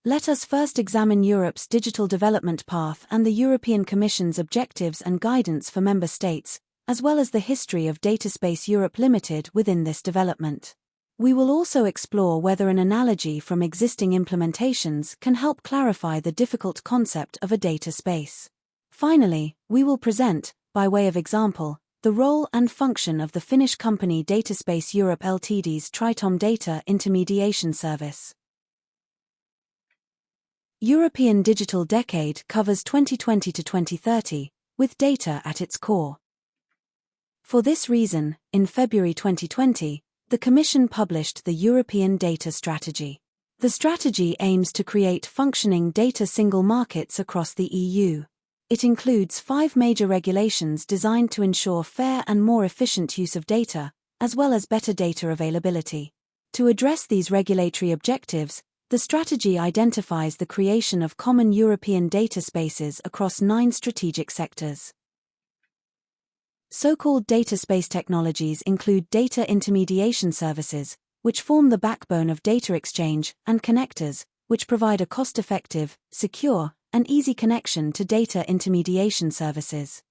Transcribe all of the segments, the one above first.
Let us first examine Europe's digital development path and the European Commission's objectives and guidance for member states, as well as the history of Dataspace Europe Limited within this development. We will also explore whether an analogy from existing implementations can help clarify the difficult concept of a data space. Finally, we will present, by way of example, the role and function of the Finnish company Dataspace Europe Ltd's Tritom Data Intermediation Service. European Digital Decade covers 2020 to 2030, with data at its core. For this reason, in February 2020, the Commission published the European Data Strategy. The strategy aims to create functioning data single markets across the EU. It includes 5 major regulations designed to ensure fair and more efficient use of data, as well as better data availability. To address these regulatory objectives, the strategy identifies the creation of common European data spaces across 9 strategic sectors. So-called data space technologies include data intermediation services, which form the backbone of data exchange, and connectors, which provide a cost-effective, secure, and easy connection to data intermediation services.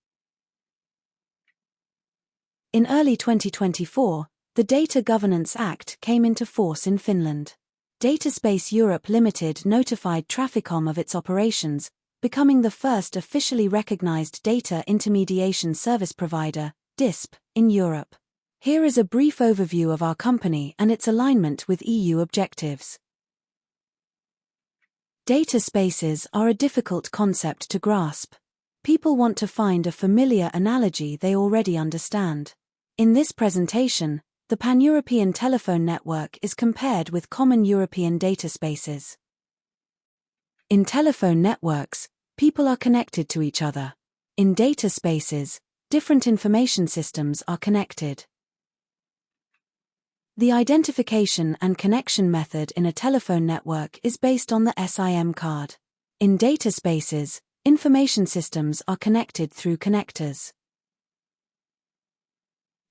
In early 2024, the Data Governance Act came into force in Finland. Dataspace Europe Limited notified Traficom of its operations, becoming the first officially recognized data intermediation service provider, DISP, in Europe. Here is a brief overview of our company and its alignment with EU objectives. Data spaces are a difficult concept to grasp. People want to find a familiar analogy they already understand. In this presentation, the pan-European telephone network is compared with common European data spaces. In telephone networks, people are connected to each other. In data spaces, different information systems are connected. The identification and connection method in a telephone network is based on the SIM card. In data spaces, information systems are connected through connectors.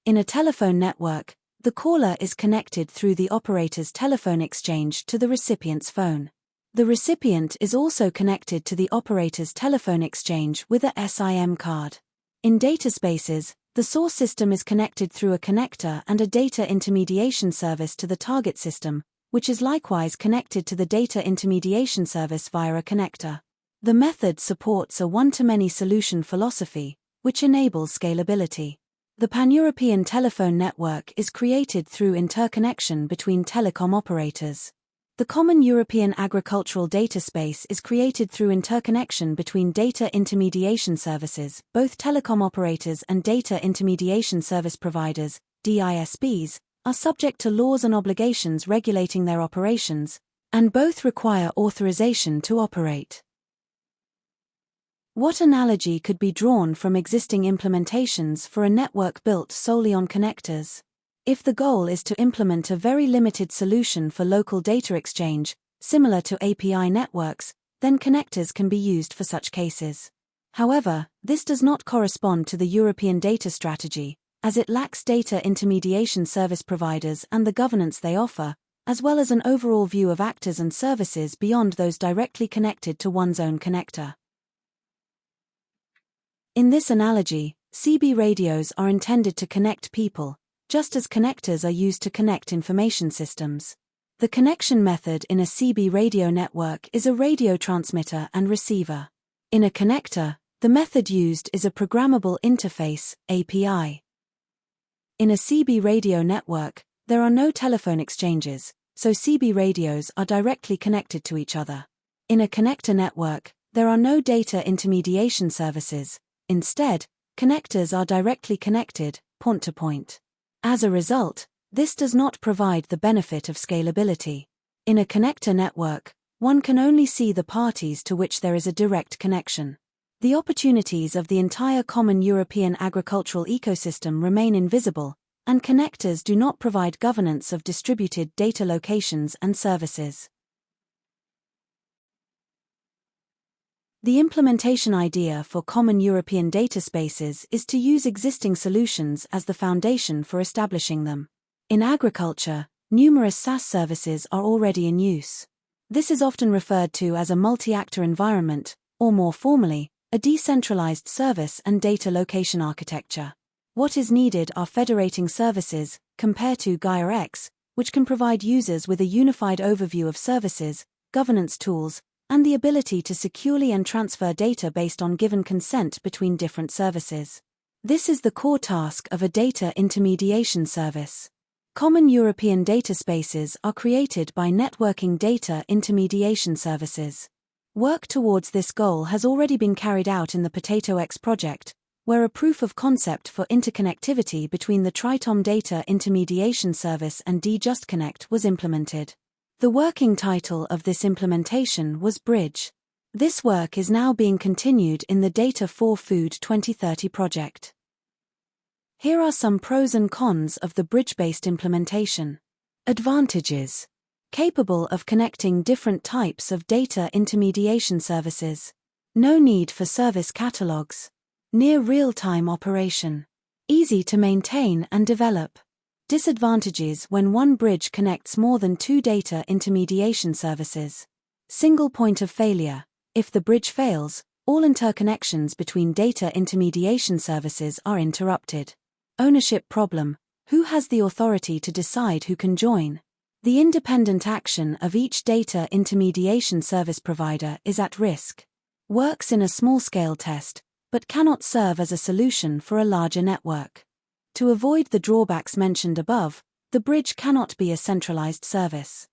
In a telephone network, the caller is connected through the operator's telephone exchange to the recipient's phone. The recipient is also connected to the operator's telephone exchange with a SIM card. In data spaces, the source system is connected through a connector and a data intermediation service to the target system, which is likewise connected to the data intermediation service via a connector. The method supports a one-to-many solution philosophy, which enables scalability. The pan-European telephone network is created through interconnection between telecom operators. The common European agricultural data space is created through interconnection between data intermediation services, both telecom operators and data intermediation service providers, DISPs, are subject to laws and obligations regulating their operations, and both require authorization to operate. What analogy could be drawn from existing implementations for a network built solely on connectors? If the goal is to implement a very limited solution for local data exchange, similar to API networks, then connectors can be used for such cases. However, this does not correspond to the European data strategy, as it lacks data intermediation service providers and the governance they offer, as well as an overall view of actors and services beyond those directly connected to one's own connector. In this analogy, CB radios are intended to connect people, just as connectors are used to connect information systems. The connection method in a CB radio network is a radio transmitter and receiver. In a connector, the method used is a programmable interface, API. In a CB radio network, there are no telephone exchanges, so CB radios are directly connected to each other. In a connector network, there are no data intermediation services. Instead, connectors are directly connected, point-to-point. As a result, this does not provide the benefit of scalability. In a connector network, one can only see the parties to which there is a direct connection. The opportunities of the entire common European agricultural ecosystem remain invisible, and connectors do not provide governance of distributed data locations and services. The implementation idea for common European data spaces is to use existing solutions as the foundation for establishing them. In agriculture, numerous SaaS services are already in use. This is often referred to as a multi-actor environment, or more formally, a decentralized service and data location architecture. What is needed are federating services, compared to Gaia-X, which can provide users with a unified overview of services, governance tools, and the ability to securely and transfer data based on given consent between different services. This is the core task of a data intermediation service. Common European data spaces are created by networking data intermediation services. Work towards this goal has already been carried out in the PotatoX project, where a proof of concept for interconnectivity between the Tritom Data Intermediation Service and DGA was implemented. The working title of this implementation was Bridge. This work is now being continued in the Data for Food 2030 project. Here are some pros and cons of the bridge-based implementation. Advantages: capable of connecting different types of data intermediation services. No need for service catalogs. Near real-time operation. Easy to maintain and develop. Disadvantages when one bridge connects more than two data intermediation services. Single point of failure. If the bridge fails, all interconnections between data intermediation services are interrupted. Ownership problem. Who has the authority to decide who can join? The independent action of each data intermediation service provider is at risk. Works in a small-scale test, but cannot serve as a solution for a larger network. To avoid the drawbacks mentioned above, the bridge cannot be a centralized service.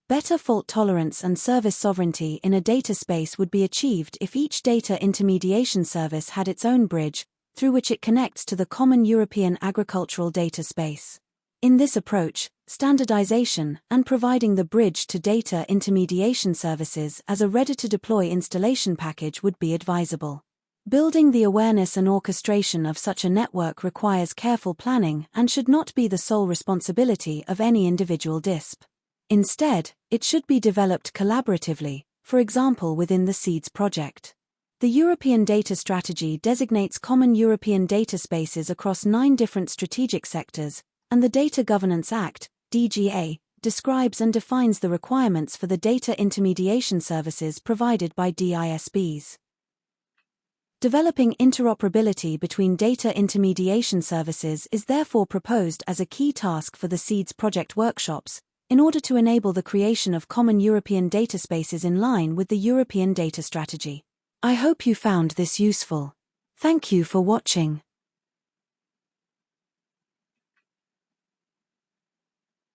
Better fault tolerance and service sovereignty in a data space would be achieved if each data intermediation service had its own bridge, through which it connects to the common European agricultural data space. In this approach, standardization and providing the bridge to data intermediation services as a ready-to-deploy installation package would be advisable. Building the awareness and orchestration of such a network requires careful planning and should not be the sole responsibility of any individual DISP. Instead, it should be developed collaboratively, for example within the CEADS project. The European Data Strategy designates common European data spaces across 9 different strategic sectors, and the Data Governance Act, DGA, describes and defines the requirements for the data intermediation services provided by DISPs. Developing interoperability between data intermediation services is therefore proposed as a key task for the CEADS project workshops, in order to enable the creation of common European data spaces in line with the European Data Strategy. I hope you found this useful. Thank you for watching.